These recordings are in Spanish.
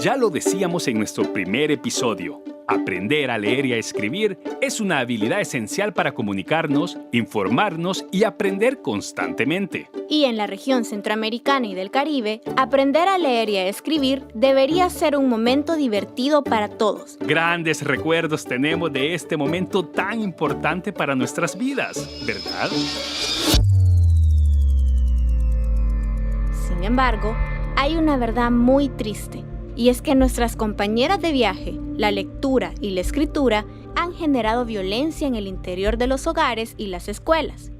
Ya lo decíamos en nuestro primer episodio. Aprender a leer y a escribir es una habilidad esencial para comunicarnos, informarnos y aprender constantemente. Y en la región centroamericana y del Caribe, aprender a leer y a escribir debería ser un momento divertido para todos. Grandes recuerdos tenemos de este momento tan importante para nuestras vidas, ¿verdad? Sin embargo, hay una verdad muy triste. Y es que nuestras compañeras de viaje, la lectura y la escritura han generado violencia en el interior de los hogares y las escuelas.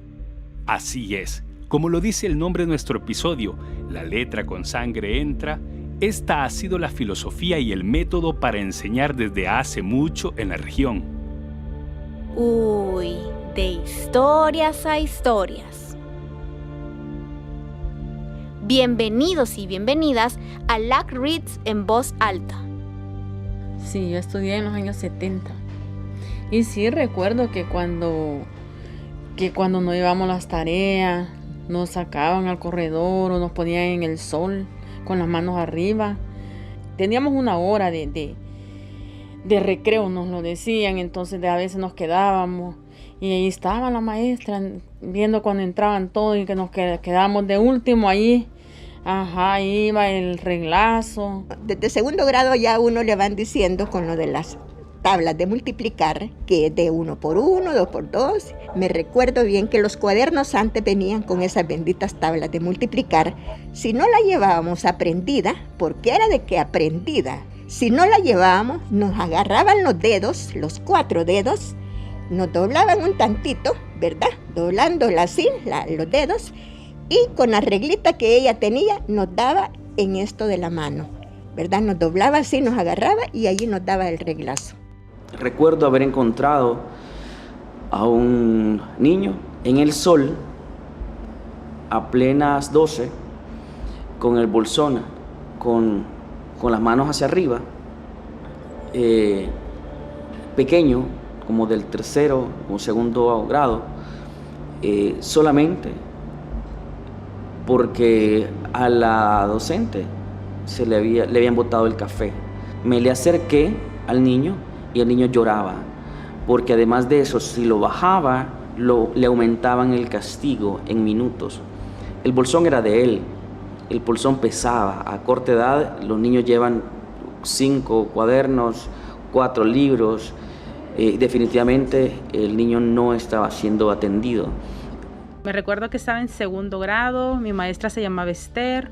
Así es. Como lo dice el nombre de nuestro episodio, La letra con sangre entra, esta ha sido la filosofía y el método para enseñar desde hace mucho en la región. Uy, de historias a historias. Bienvenidos y bienvenidas a LAC Reads en voz alta. Sí, yo estudié en los años 70. Y sí recuerdo que cuando no llevamos las tareas, nos sacaban al corredor o nos ponían en el sol con las manos arriba. Teníamos una hora de recreo, nos lo decían, entonces a veces nos quedábamos. Y ahí estaba la maestra viendo cuando entraban todos y que nos quedábamos de último ahí. Ajá, iba el reglazo. Desde segundo grado ya uno le van diciendo con lo de las tablas de multiplicar, que es de 1 por 1, 2 por 2. Me recuerdo bien que los cuadernos antes venían con esas benditas tablas de multiplicar. Si no la llevábamos aprendida, porque era de que aprendida, si no la llevábamos, nos agarraban los dedos, los 4 dedos, nos doblaban un tantito, ¿verdad? Doblándola así, los dedos, y con la reglita que ella tenía, nos daba en esto de la mano, ¿verdad? Nos doblaba así, nos agarraba y allí nos daba el reglazo. Recuerdo haber encontrado a un niño en el sol a plenas 12, con el bolsón, con las manos hacia arriba, pequeño, como del tercero o segundo grado, solamente porque a la docente le habían botado el café. Me le acerqué al niño y el niño lloraba, porque además de eso, si lo bajaba, le aumentaban el castigo en minutos. El bolsón era de él, el bolsón pesaba. A corta edad, los niños llevan 5 cuadernos, 4 libros. Definitivamente el niño no estaba siendo atendido. Me recuerdo que estaba en segundo grado, mi maestra se llamaba Esther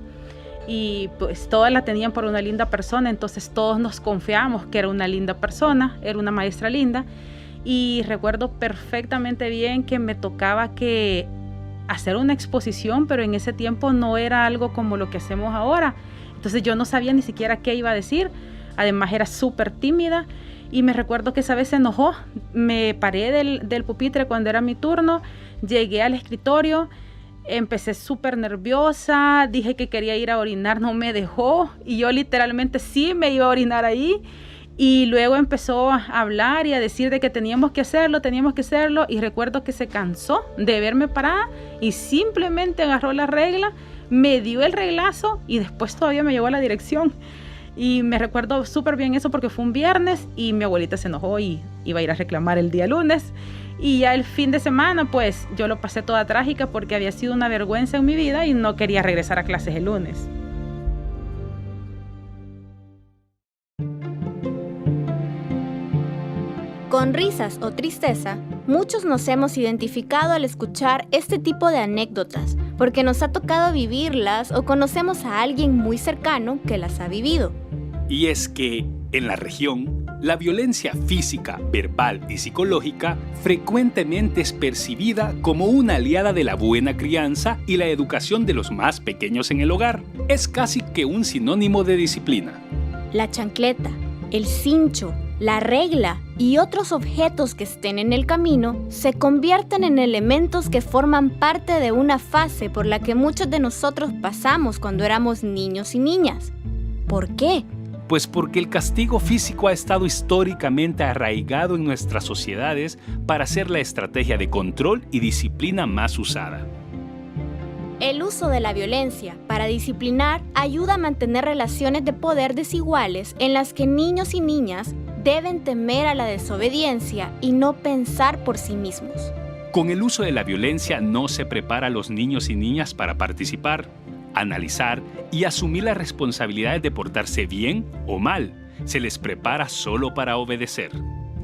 y pues todas la tenían por una linda persona, entonces todos nos confiamos que era una linda persona, era una maestra linda, y recuerdo perfectamente bien que me tocaba que hacer una exposición, pero en ese tiempo no era algo como lo que hacemos ahora, entonces yo no sabía ni siquiera qué iba a decir, además era súper tímida. Y me recuerdo que esa vez se enojó, me paré del pupitre cuando era mi turno, llegué al escritorio, empecé súper nerviosa, dije que quería ir a orinar, no me dejó y yo literalmente sí me iba a orinar ahí. Y luego empezó a hablar y a decir de que teníamos que hacerlo y recuerdo que se cansó de verme parada y simplemente agarró la regla, me dio el reglazo y después todavía me llevó a la dirección. Y me recuerdo súper bien eso porque fue un viernes y mi abuelita se enojó y iba a ir a reclamar el día lunes. Y ya el fin de semana, pues yo lo pasé toda trágica porque había sido una vergüenza en mi vida y no quería regresar a clases el lunes. Con risas o tristeza, muchos nos hemos identificado al escuchar este tipo de anécdotas, porque nos ha tocado vivirlas o conocemos a alguien muy cercano que las ha vivido. Y es que, en la región, la violencia física, verbal y psicológica frecuentemente es percibida como una aliada de la buena crianza y la educación de los más pequeños en el hogar. Es casi que un sinónimo de disciplina. La chancleta, el cincho, la regla y otros objetos que estén en el camino se convierten en elementos que forman parte de una fase por la que muchos de nosotros pasamos cuando éramos niños y niñas. ¿Por qué? Pues porque el castigo físico ha estado históricamente arraigado en nuestras sociedades para ser la estrategia de control y disciplina más usada. El uso de la violencia para disciplinar ayuda a mantener relaciones de poder desiguales en las que niños y niñas deben temer a la desobediencia y no pensar por sí mismos. Con el uso de la violencia no se prepara a los niños y niñas para participar, analizar y asumir las responsabilidades de portarse bien o mal. Se les prepara solo para obedecer.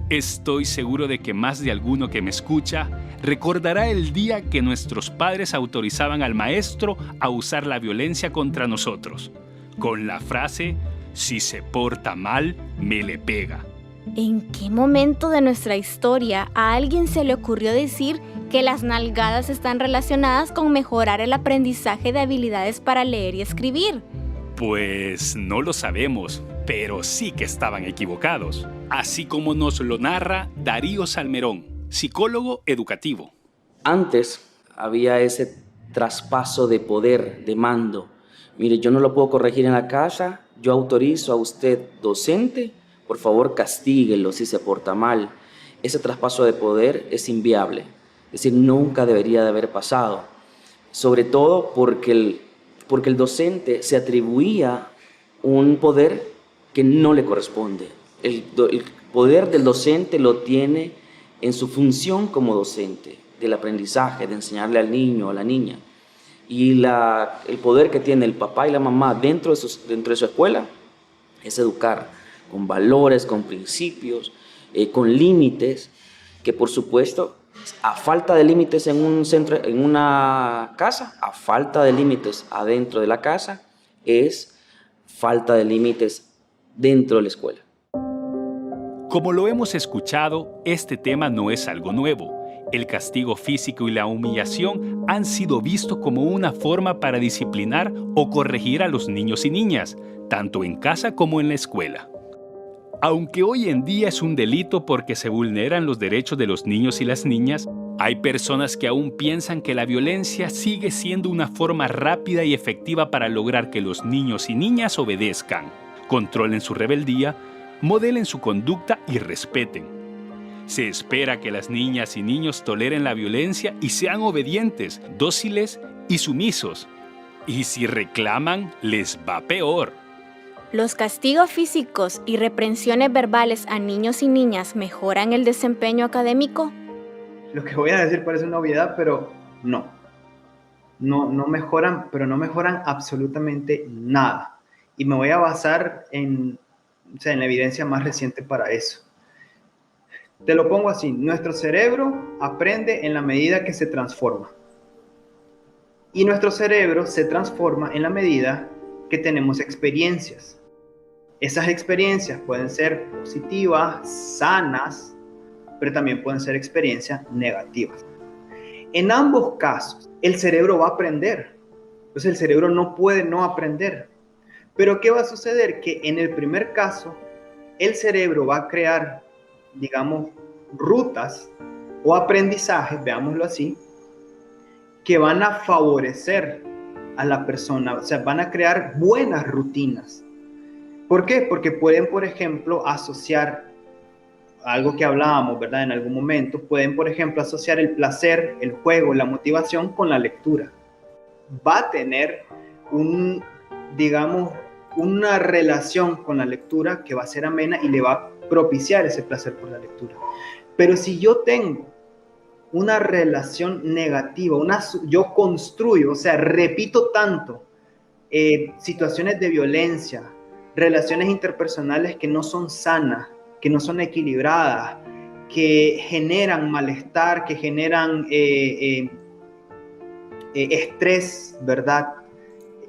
Estoy seguro de que más de alguno que me escucha recordará el día que nuestros padres autorizaban al maestro a usar la violencia contra nosotros, con la frase, si se porta mal, me le pega. ¿En qué momento de nuestra historia a alguien se le ocurrió decir que las nalgadas están relacionadas con mejorar el aprendizaje de habilidades para leer y escribir? Pues no lo sabemos, pero sí que estaban equivocados, así como nos lo narra Darío Salmerón, psicólogo educativo. Antes había ese traspaso de poder, de mando. Mire, yo no lo puedo corregir en la casa, yo autorizo a usted, docente, por favor castíguelo si se porta mal. Ese traspaso de poder es inviable, es decir, nunca debería de haber pasado, sobre todo porque el docente se atribuía un poder que no le corresponde. El poder del docente lo tiene en su función como docente, del aprendizaje, de enseñarle al niño o a la niña. Y el poder que tiene el papá y la mamá dentro de su escuela es educar con valores, con principios, con límites, que por supuesto, a falta de límites en un centro, en una casa, a falta de límites adentro de la casa, es falta de límites dentro de la escuela. Como lo hemos escuchado, este tema no es algo nuevo. El castigo físico y la humillación han sido vistos como una forma para disciplinar o corregir a los niños y niñas, tanto en casa como en la escuela. Aunque hoy en día es un delito porque se vulneran los derechos de los niños y las niñas, hay personas que aún piensan que la violencia sigue siendo una forma rápida y efectiva para lograr que los niños y niñas obedezcan, controlen su rebeldía, modelen su conducta y respeten. Se espera que las niñas y niños toleren la violencia y sean obedientes, dóciles y sumisos. Y si reclaman, les va peor. ¿Los castigos físicos y reprensiones verbales a niños y niñas mejoran el desempeño académico? Lo que voy a decir parece una obviedad, pero no. No mejoran, pero no mejoran absolutamente nada. Y me voy a basar en la evidencia más reciente para eso. Te lo pongo así, nuestro cerebro aprende en la medida que se transforma. Y nuestro cerebro se transforma en la medida que tenemos experiencias. Esas experiencias pueden ser positivas, sanas, pero también pueden ser experiencias negativas. En ambos casos, el cerebro va a aprender. Entonces el cerebro no puede no aprender. Pero ¿qué va a suceder? Que en el primer caso, el cerebro va a crear, digamos, rutas o aprendizajes, veámoslo así, que van a favorecer a la persona, o sea, van a crear buenas rutinas. ¿Por qué? Porque pueden, por ejemplo, asociar algo que hablábamos, ¿verdad? En algún momento, pueden, por ejemplo, asociar el placer, el juego, la motivación con la lectura. Va a tener una relación con la lectura que va a ser amena y le va a propiciar ese placer por la lectura. Pero si yo tengo una relación negativa, yo construyo, o sea, repito tanto situaciones de violencia, relaciones interpersonales que no son sanas, que no son equilibradas, que generan malestar, que generan estrés, ¿verdad?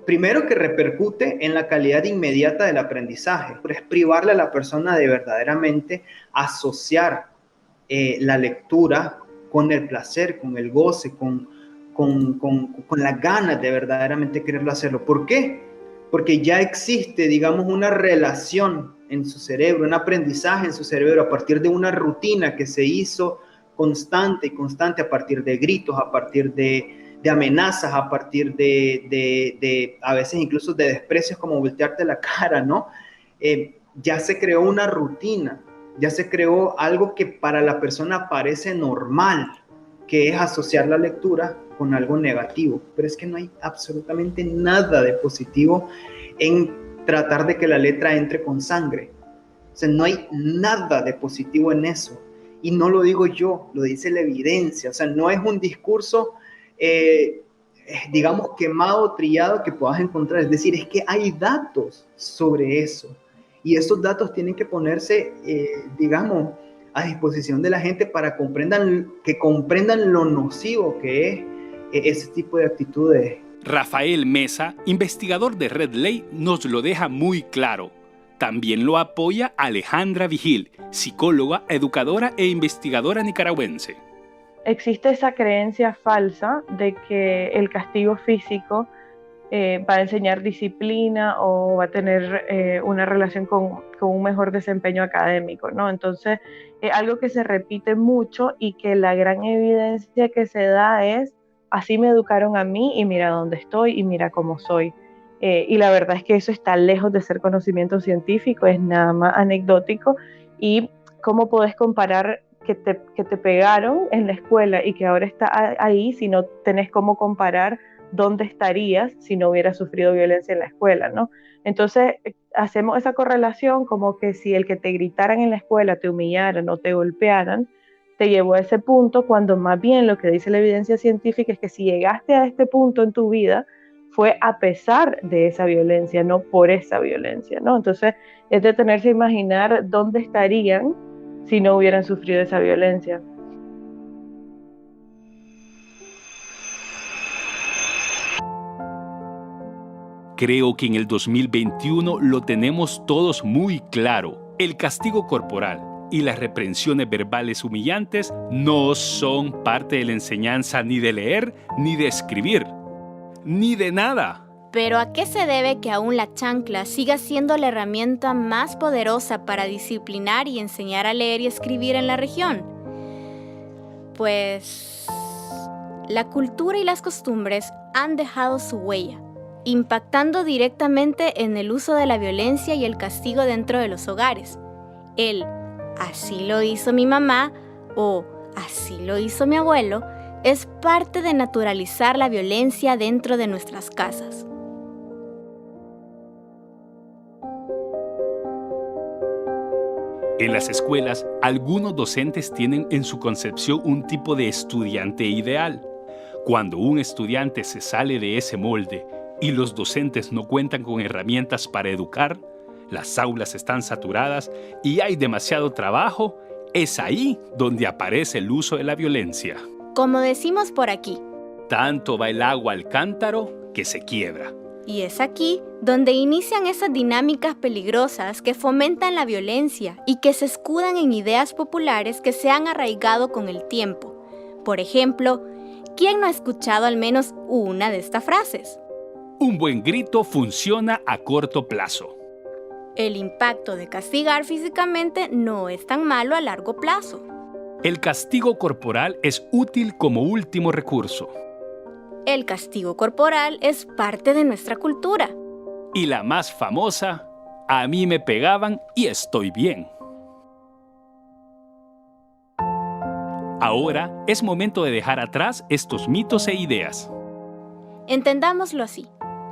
Primero, que repercute en la calidad inmediata del aprendizaje, es privarle a la persona de verdaderamente asociar la lectura con el placer, con el goce, con las ganas de verdaderamente quererlo hacerlo. ¿Por qué? Porque ya existe, digamos, una relación en su cerebro, un aprendizaje en su cerebro a partir de una rutina que se hizo constante a partir de gritos, a partir de amenazas, a partir de a veces incluso de desprecios como voltearte la cara, ¿no? Ya se creó una rutina, ya se creó algo que para la persona parece normal. que es asociar la lectura con algo negativo, pero es que no hay absolutamente nada de positivo en tratar de que la letra entre con sangre. O sea, no hay nada de positivo en eso. Y no lo digo yo, lo dice la evidencia. O sea, no es un discurso, digamos, quemado, trillado que puedas encontrar. Es decir, es que hay datos sobre eso. Y esos datos tienen que ponerse, digamos, a disposición de la gente para que comprendan lo nocivo que es ese tipo de actitudes. Rafael Mesa, investigador de Red Ley, nos lo deja muy claro. También lo apoya Alejandra Vigil, psicóloga, educadora e investigadora nicaragüense. Existe esa creencia falsa de que el castigo físico va a enseñar disciplina o va a tener una relación con un mejor desempeño académico, ¿no? Entonces, algo que se repite mucho y que la gran evidencia que se da es: así me educaron a mí y mira dónde estoy y mira cómo soy. Y la verdad es que eso está lejos de ser conocimiento científico, es nada más anecdótico. Y cómo podés comparar que te pegaron en la escuela y que ahora está ahí si no tenés cómo comparar dónde estarías si no hubieras sufrido violencia en la escuela, ¿no? Entonces hacemos esa correlación como que si el que te gritaran en la escuela, te humillaran o te golpearan, te llevó a ese punto, cuando más bien lo que dice la evidencia científica es que si llegaste a este punto en tu vida fue a pesar de esa violencia, no por esa violencia, ¿no? Entonces es detenerse a imaginar dónde estarían si no hubieran sufrido esa violencia. Creo que en el 2021 lo tenemos todos muy claro. El castigo corporal y las reprensiones verbales humillantes no son parte de la enseñanza ni de leer, ni de escribir, ni de nada. Pero ¿a qué se debe que aún la chancla siga siendo la herramienta más poderosa para disciplinar y enseñar a leer y escribir en la región? Pues la cultura y las costumbres han dejado su huella, impactando directamente en el uso de la violencia y el castigo dentro de los hogares. El "así lo hizo mi mamá" o "así lo hizo mi abuelo" es parte de naturalizar la violencia dentro de nuestras casas. En las escuelas, algunos docentes tienen en su concepción un tipo de estudiante ideal. Cuando un estudiante se sale de ese molde y los docentes no cuentan con herramientas para educar, las aulas están saturadas y hay demasiado trabajo, es ahí donde aparece el uso de la violencia. Como decimos por aquí, tanto va el agua al cántaro que se quiebra. Y es aquí donde inician esas dinámicas peligrosas que fomentan la violencia y que se escudan en ideas populares que se han arraigado con el tiempo. Por ejemplo, ¿quién no ha escuchado al menos una de estas frases? Un buen grito funciona a corto plazo. El impacto de castigar físicamente no es tan malo a largo plazo. El castigo corporal es útil como último recurso. El castigo corporal es parte de nuestra cultura. Y la más famosa, a mí me pegaban y estoy bien. Ahora es momento de dejar atrás estos mitos e ideas. Entendámoslo así.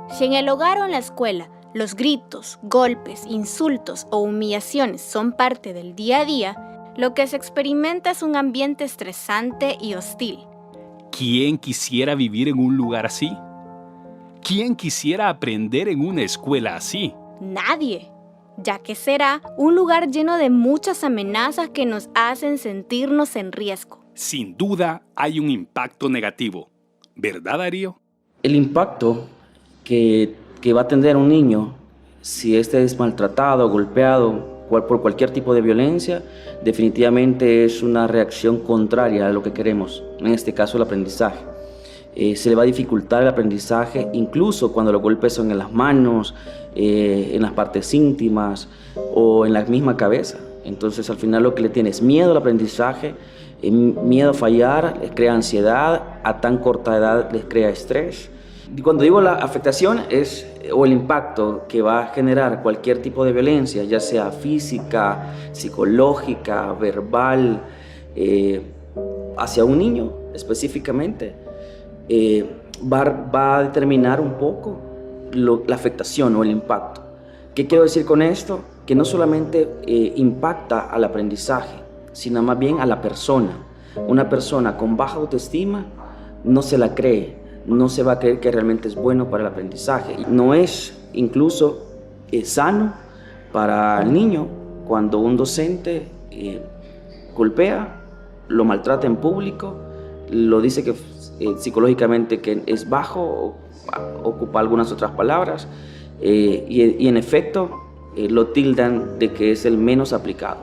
Si en el hogar o en la escuela los gritos, golpes, insultos o humillaciones son parte del día a día, lo que se experimenta es un ambiente estresante y hostil. ¿Quién quisiera vivir en un lugar así? ¿Quién quisiera aprender en una escuela así? Nadie, ya que será un lugar lleno de muchas amenazas que nos hacen sentirnos en riesgo. Sin duda hay un impacto negativo, ¿verdad, Darío? El impacto que va a tener un niño si este es maltratado, golpeado por cualquier tipo de violencia, definitivamente es una reacción contraria a lo que queremos, en este caso el aprendizaje. Se le va a dificultar el aprendizaje incluso cuando los golpes son en las manos, en las partes íntimas o en la misma cabeza. Entonces al final lo que le tiene es miedo al aprendizaje, miedo a fallar, les crea ansiedad, a tan corta edad les crea estrés. Y cuando digo la afectación o el impacto que va a generar cualquier tipo de violencia, ya sea física, psicológica, verbal, hacia un niño, específicamente, va a determinar un poco la afectación o el impacto. ¿Qué quiero decir con esto? Que no solamente impacta al aprendizaje, sino más bien a la persona. Una persona con baja autoestima no se la cree, no se va a creer que realmente es bueno para el aprendizaje. No es incluso sano para el niño cuando un docente golpea, lo maltrata en público, lo dice que psicológicamente que es bajo, ocupa algunas otras palabras, y en efecto lo tildan de que es el menos aplicado,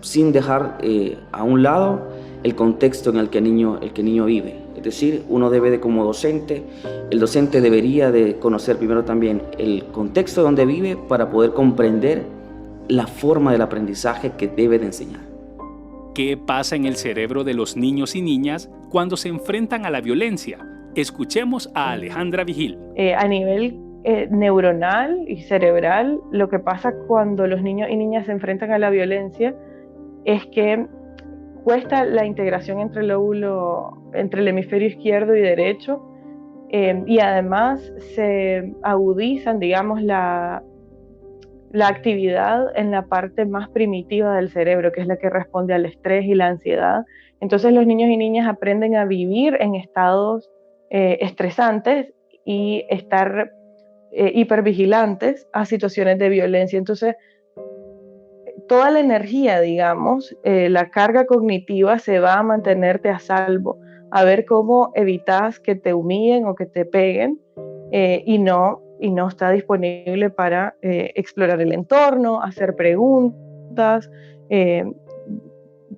sin dejar a un lado el contexto en el que el niño vive. Es decir, uno debe de, como docente, el docente debería de conocer primero también el contexto donde vive para poder comprender la forma del aprendizaje que debe de enseñar. ¿Qué pasa en el cerebro de los niños y niñas cuando se enfrentan a la violencia? Escuchemos a Alejandra Vigil. A nivel neuronal y cerebral, lo que pasa cuando los niños y niñas se enfrentan a la violencia es que cuesta la integración entre el hemisferio izquierdo y derecho, y además se agudizan, digamos, la actividad en la parte más primitiva del cerebro, que es la que responde al estrés y la ansiedad. Entonces los niños y niñas aprenden a vivir en estados estresantes y estar hipervigilantes a situaciones de violencia. Entonces, toda la energía, digamos, la carga cognitiva se va a mantenerte a salvo, a ver cómo evitas que te humillen o que te peguen, y no está disponible para explorar el entorno, hacer preguntas,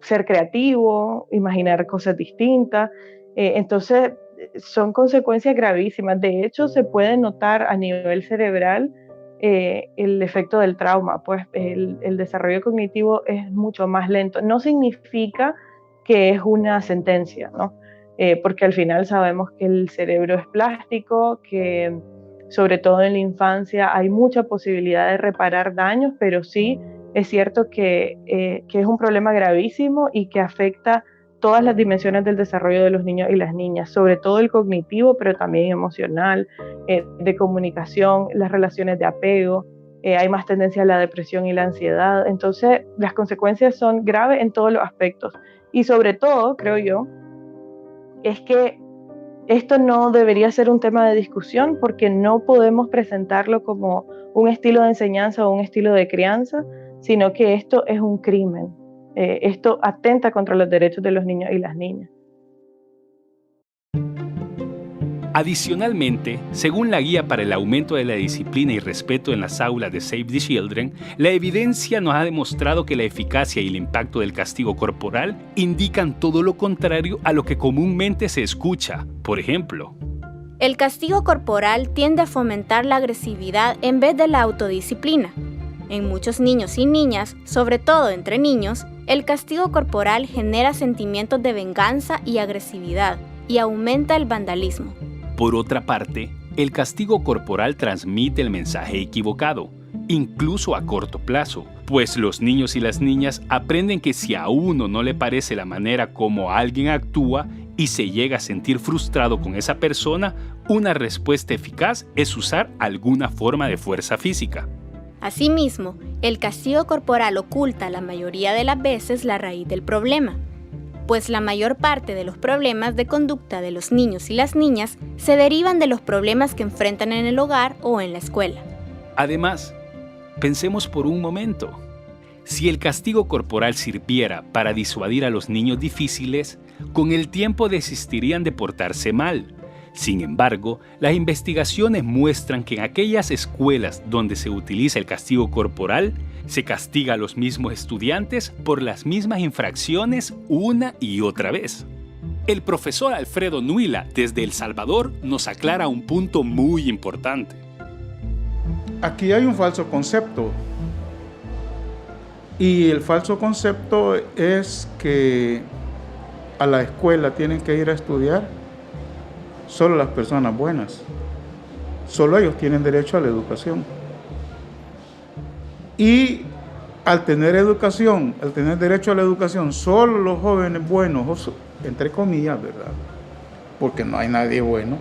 ser creativo, imaginar cosas distintas. Entonces, son consecuencias gravísimas. De hecho, se puede notar a nivel cerebral el efecto del trauma, pues el desarrollo cognitivo es mucho más lento. No significa que es una sentencia, ¿no? Porque al final sabemos que el cerebro es plástico, que sobre todo en la infancia hay mucha posibilidad de reparar daños, pero sí es cierto que es un problema gravísimo y que afecta todas las dimensiones del desarrollo de los niños y las niñas, sobre todo el cognitivo, pero también emocional, de comunicación, las relaciones de apego, hay más tendencia a la depresión y la ansiedad. Entonces, las consecuencias son graves en todos los aspectos. Y sobre todo, creo yo, es que esto no debería ser un tema de discusión porque no podemos presentarlo como un estilo de enseñanza o un estilo de crianza, sino que esto es un crimen. Esto atenta contra los derechos de los niños y las niñas. Adicionalmente, según la Guía para el Aumento de la Disciplina y Respeto en las Aulas de Save the Children, la evidencia nos ha demostrado que la eficacia y el impacto del castigo corporal indican todo lo contrario a lo que comúnmente se escucha. Por ejemplo, el castigo corporal tiende a fomentar la agresividad en vez de la autodisciplina. En muchos niños y niñas, sobre todo entre niños, el castigo corporal genera sentimientos de venganza y agresividad y aumenta el vandalismo. Por otra parte, el castigo corporal transmite el mensaje equivocado, incluso a corto plazo, pues los niños y las niñas aprenden que si a uno no le parece la manera como alguien actúa y se llega a sentir frustrado con esa persona, una respuesta eficaz es usar alguna forma de fuerza física. Asimismo, el castigo corporal oculta la mayoría de las veces la raíz del problema, pues la mayor parte de los problemas de conducta de los niños y las niñas se derivan de los problemas que enfrentan en el hogar o en la escuela. Además, pensemos por un momento, si el castigo corporal sirviera para disuadir a los niños difíciles, con el tiempo desistirían de portarse mal. Sin embargo, las investigaciones muestran que en aquellas escuelas donde se utiliza el castigo corporal, se castiga a los mismos estudiantes por las mismas infracciones una y otra vez. El profesor Alfredo Nuila, desde El Salvador, nos aclara un punto muy importante. Aquí hay un falso concepto. Y el falso concepto es que a la escuela tienen que ir a estudiar solo las personas buenas. Solo ellos tienen derecho a la educación. Y al tener educación, al tener derecho a la educación, solo los jóvenes buenos entre comillas, ¿verdad? Porque no hay nadie bueno.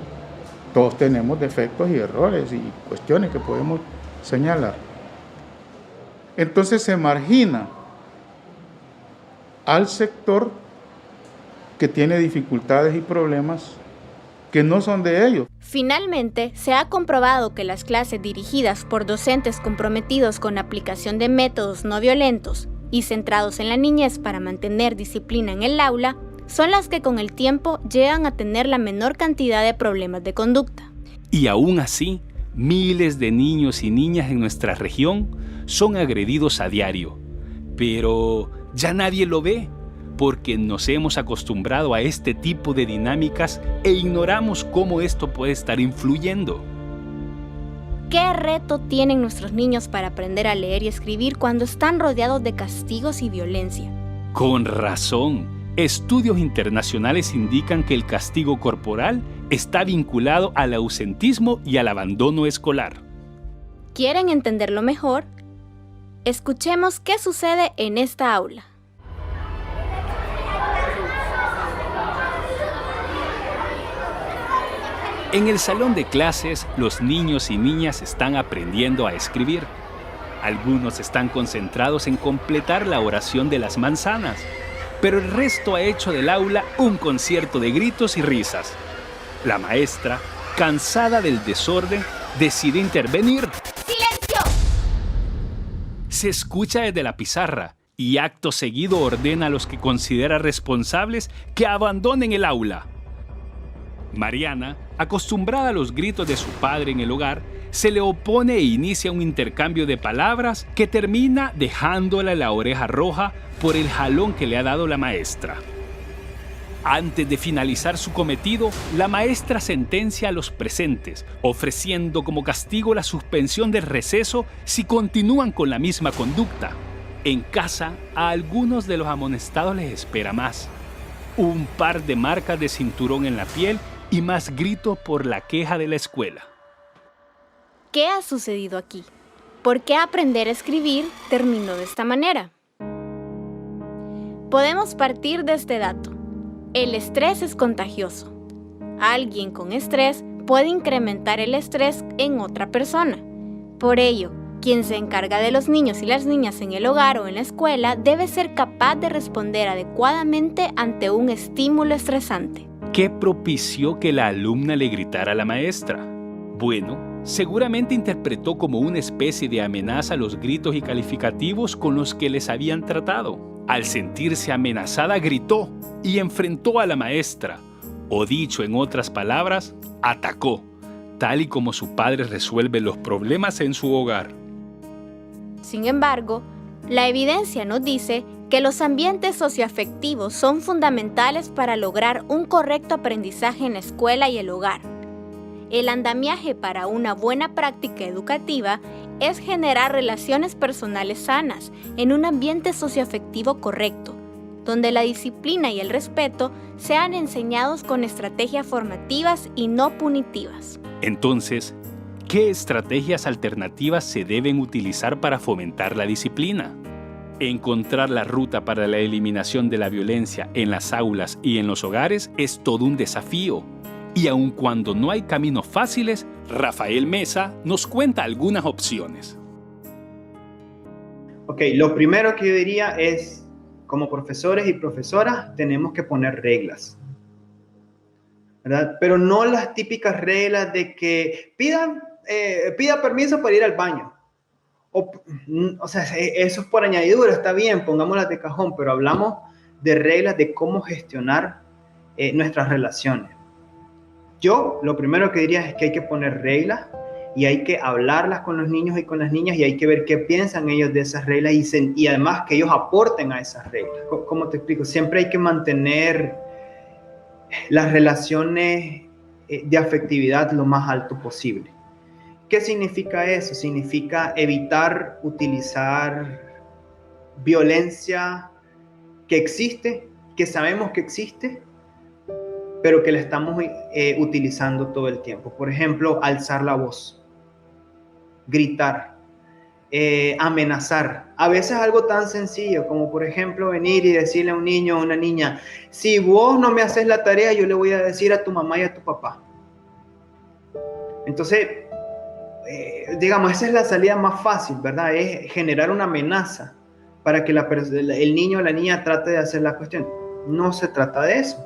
Todos tenemos defectos y errores y cuestiones que podemos señalar. Entonces se margina al sector que tiene dificultades y problemas que no son de ellos. Finalmente, se ha comprobado que las clases dirigidas por docentes comprometidos con la aplicación de métodos no violentos y centrados en la niñez para mantener disciplina en el aula son las que con el tiempo llegan a tener la menor cantidad de problemas de conducta. Y aún así, miles de niños y niñas en nuestra región son agredidos a diario. Pero ya nadie lo ve, porque nos hemos acostumbrado a este tipo de dinámicas e ignoramos cómo esto puede estar influyendo. ¿Qué reto tienen nuestros niños para aprender a leer y escribir cuando están rodeados de castigos y violencia? Con razón, estudios internacionales indican que el castigo corporal está vinculado al ausentismo y al abandono escolar. ¿Quieren entenderlo mejor? Escuchemos qué sucede en esta aula. En el salón de clases, los niños y niñas están aprendiendo a escribir. Algunos están concentrados en completar la oración de las manzanas, pero el resto ha hecho del aula un concierto de gritos y risas. La maestra, cansada del desorden, decide intervenir. ¡Silencio! Se escucha desde la pizarra y acto seguido ordena a los que considera responsables que abandonen el aula. Mariana, acostumbrada a los gritos de su padre en el hogar, se le opone e inicia un intercambio de palabras que termina dejándola la oreja roja por el jalón que le ha dado la maestra. Antes de finalizar su cometido, la maestra sentencia a los presentes, ofreciendo como castigo la suspensión del receso si continúan con la misma conducta. En casa, a algunos de los amonestados les espera más: un par de marcas de cinturón en la piel y más gritos por la queja de la escuela. ¿Qué ha sucedido aquí? ¿Por qué aprender a escribir terminó de esta manera? Podemos partir de este dato. El estrés es contagioso. Alguien con estrés puede incrementar el estrés en otra persona. Por ello, quien se encarga de los niños y las niñas en el hogar o en la escuela debe ser capaz de responder adecuadamente ante un estímulo estresante. ¿Qué propició que la alumna le gritara a la maestra? Bueno, seguramente interpretó como una especie de amenaza los gritos y calificativos con los que les habían tratado. Al sentirse amenazada, gritó y enfrentó a la maestra, o dicho en otras palabras, atacó, tal y como su padre resuelve los problemas en su hogar. Sin embargo, la evidencia nos dice que los ambientes socioafectivos son fundamentales para lograr un correcto aprendizaje en la escuela y el hogar. El andamiaje para una buena práctica educativa es generar relaciones personales sanas en un ambiente socioafectivo correcto, donde la disciplina y el respeto sean enseñados con estrategias formativas y no punitivas. Entonces, ¿qué estrategias alternativas se deben utilizar para fomentar la disciplina? Encontrar la ruta para la eliminación de la violencia en las aulas y en los hogares es todo un desafío. Y aun cuando no hay caminos fáciles, Rafael Mesa nos cuenta algunas opciones. Ok, lo primero que yo diría es, como profesores y profesoras, tenemos que poner reglas, ¿verdad? Pero no las típicas reglas de que pida permiso para ir al baño. O sea, eso es por añadidura, está bien, pongámoslas de cajón, pero hablamos de reglas de cómo gestionar nuestras relaciones. Yo lo primero que diría es que hay que poner reglas y hay que hablarlas con los niños y con las niñas y hay que ver qué piensan ellos de esas reglas y además que ellos aporten a esas reglas. ¿Cómo te explico? Siempre hay que mantener las relaciones de afectividad lo más alto posible. ¿Qué significa eso? Significa evitar utilizar violencia que existe, que sabemos que existe, pero que la estamos utilizando todo el tiempo. Por ejemplo, alzar la voz, gritar, amenazar. A veces algo tan sencillo como, por ejemplo, venir y decirle a un niño o a una niña, si vos no me haces la tarea, yo le voy a decir a tu mamá y a tu papá. Entonces, digamos, esa es la salida más fácil, ¿verdad? Es generar una amenaza para que el niño o la niña trate de hacer la cuestión. No se trata de eso.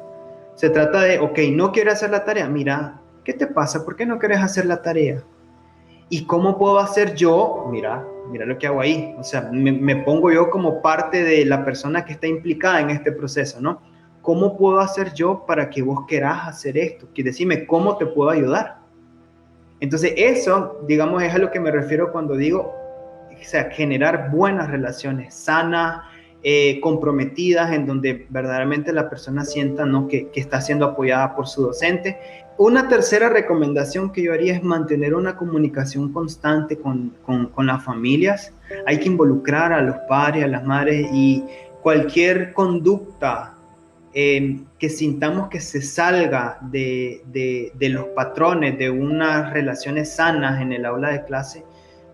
Se trata de, ok, no quiero hacer la tarea. Mira, ¿qué te pasa? ¿Por qué no quieres hacer la tarea? ¿Y cómo puedo hacer yo? Mira lo que hago ahí. O sea, me pongo yo como parte de la persona que está implicada en este proceso, ¿no? ¿Cómo puedo hacer yo para que vos querás hacer esto? Que decime, ¿cómo te puedo ayudar? Entonces eso, digamos, es a lo que me refiero cuando digo, o sea, generar buenas relaciones sanas, comprometidas, en donde verdaderamente la persona sienta, ¿no?, que está siendo apoyada por su docente. Una tercera recomendación que yo haría es mantener una comunicación constante con las familias. Hay que involucrar a los padres, a las madres, y cualquier conducta que sintamos que se salga de los patrones de unas relaciones sanas en el aula de clase,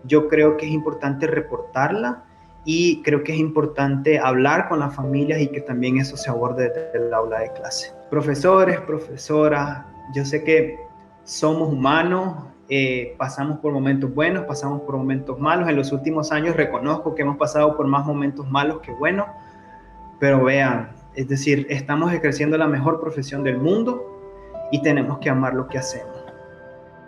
yo creo que es importante reportarla, y creo que es importante hablar con las familias y que también eso se aborde desde el aula de clase. Profesores, profesoras, yo sé que somos humanos, pasamos por momentos buenos, pasamos por momentos malos. En los últimos años reconozco que hemos pasado por más momentos malos que buenos, pero vean, es decir, estamos ejerciendo la mejor profesión del mundo y tenemos que amar lo que hacemos.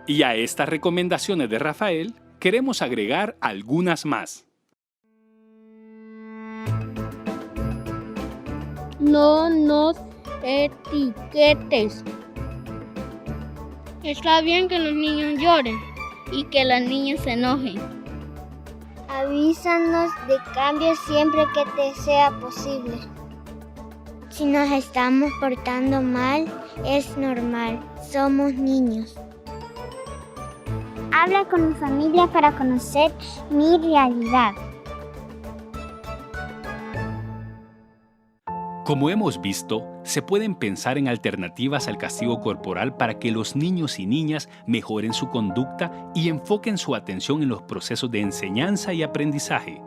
Y a estas recomendaciones de Rafael queremos agregar algunas más. No nos etiquetes. Está bien que los niños lloren y que las niñas se enojen. Avísanos de cambios siempre que te sea posible. Si nos estamos portando mal, es normal. Somos niños. Habla con mi familia para conocer mi realidad. Como hemos visto, se pueden pensar en alternativas al castigo corporal para que los niños y niñas mejoren su conducta y enfoquen su atención en los procesos de enseñanza y aprendizaje.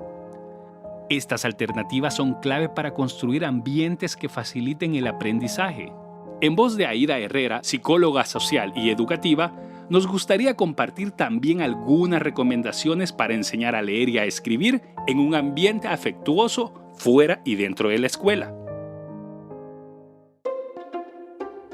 Estas alternativas son clave para construir ambientes que faciliten el aprendizaje. En voz de Aida Herrera, psicóloga social y educativa, nos gustaría compartir también algunas recomendaciones para enseñar a leer y a escribir en un ambiente afectuoso fuera y dentro de la escuela.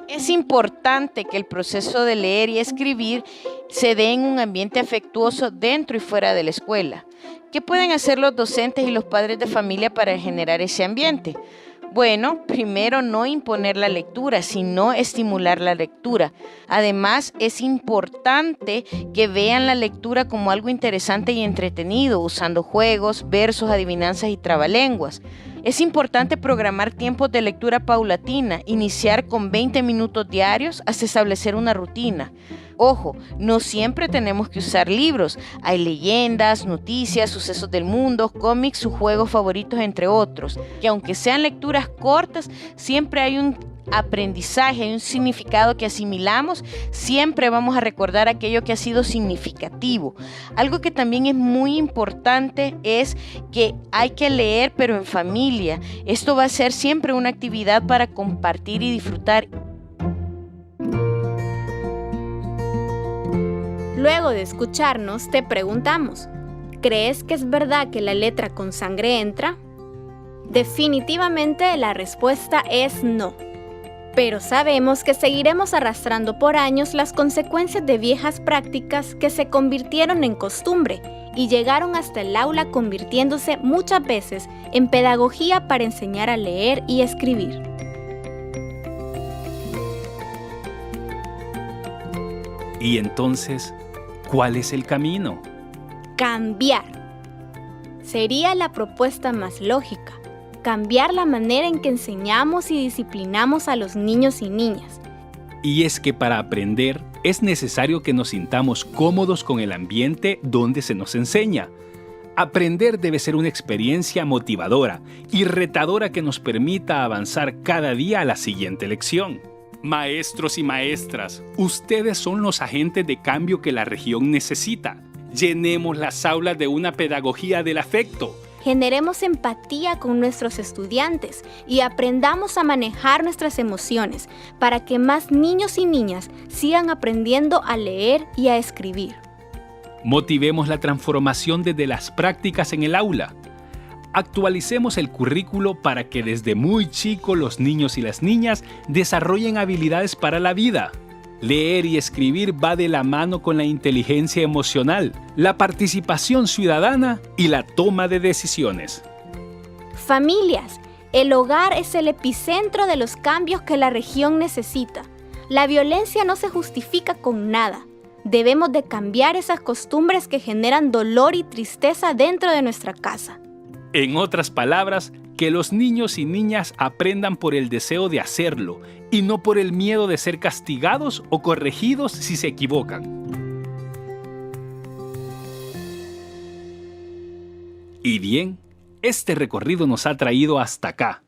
Es importante que el proceso de leer y escribir se dé en un ambiente afectuoso dentro y fuera de la escuela. ¿Qué pueden hacer los docentes y los padres de familia para generar ese ambiente? Bueno, primero, no imponer la lectura, sino estimular la lectura. Además, es importante que vean la lectura como algo interesante y entretenido, usando juegos, versos, adivinanzas y trabalenguas. Es importante programar tiempos de lectura paulatina, iniciar con 20 minutos diarios hasta establecer una rutina. Ojo, no siempre tenemos que usar libros. Hay leyendas, noticias, sucesos del mundo, cómics, sus juegos favoritos, entre otros. Que aunque sean lecturas cortas, siempre hay un aprendizaje, hay un significado que asimilamos. Siempre vamos a recordar aquello que ha sido significativo. Algo que también es muy importante es que hay que leer, pero en familia. Esto va a ser siempre una actividad para compartir y disfrutar. Luego de escucharnos, te preguntamos, ¿crees que es verdad que la letra con sangre entra? Definitivamente la respuesta es no. Pero sabemos que seguiremos arrastrando por años las consecuencias de viejas prácticas que se convirtieron en costumbre y llegaron hasta el aula, convirtiéndose muchas veces en pedagogía para enseñar a leer y escribir. Y entonces, ¿cuál es el camino? Cambiar. Sería la propuesta más lógica. Cambiar la manera en que enseñamos y disciplinamos a los niños y niñas. Y es que para aprender es necesario que nos sintamos cómodos con el ambiente donde se nos enseña. Aprender debe ser una experiencia motivadora y retadora que nos permita avanzar cada día a la siguiente lección. Maestros y maestras, ustedes son los agentes de cambio que la región necesita. Llenemos las aulas de una pedagogía del afecto. Generemos empatía con nuestros estudiantes y aprendamos a manejar nuestras emociones para que más niños y niñas sigan aprendiendo a leer y a escribir. Motivemos la transformación desde las prácticas en el aula. Actualicemos el currículo para que desde muy chico los niños y las niñas desarrollen habilidades para la vida. Leer y escribir va de la mano con la inteligencia emocional, la participación ciudadana y la toma de decisiones. Familias, el hogar es el epicentro de los cambios que la región necesita. La violencia no se justifica con nada. Debemos de cambiar esas costumbres que generan dolor y tristeza dentro de nuestra casa. En otras palabras, que los niños y niñas aprendan por el deseo de hacerlo y no por el miedo de ser castigados o corregidos si se equivocan. Y bien, este recorrido nos ha traído hasta acá.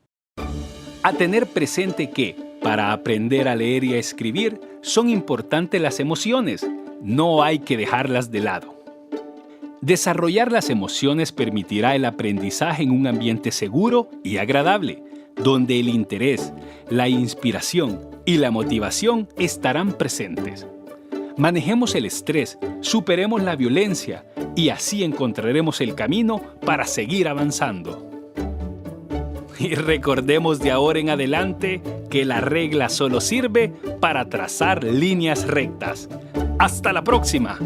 A tener presente que, para aprender a leer y a escribir, son importantes las emociones. No hay que dejarlas de lado. Desarrollar las emociones permitirá el aprendizaje en un ambiente seguro y agradable, donde el interés, la inspiración y la motivación estarán presentes. Manejemos el estrés, superemos la violencia y así encontraremos el camino para seguir avanzando. Y recordemos de ahora en adelante que la regla solo sirve para trazar líneas rectas. ¡Hasta la próxima!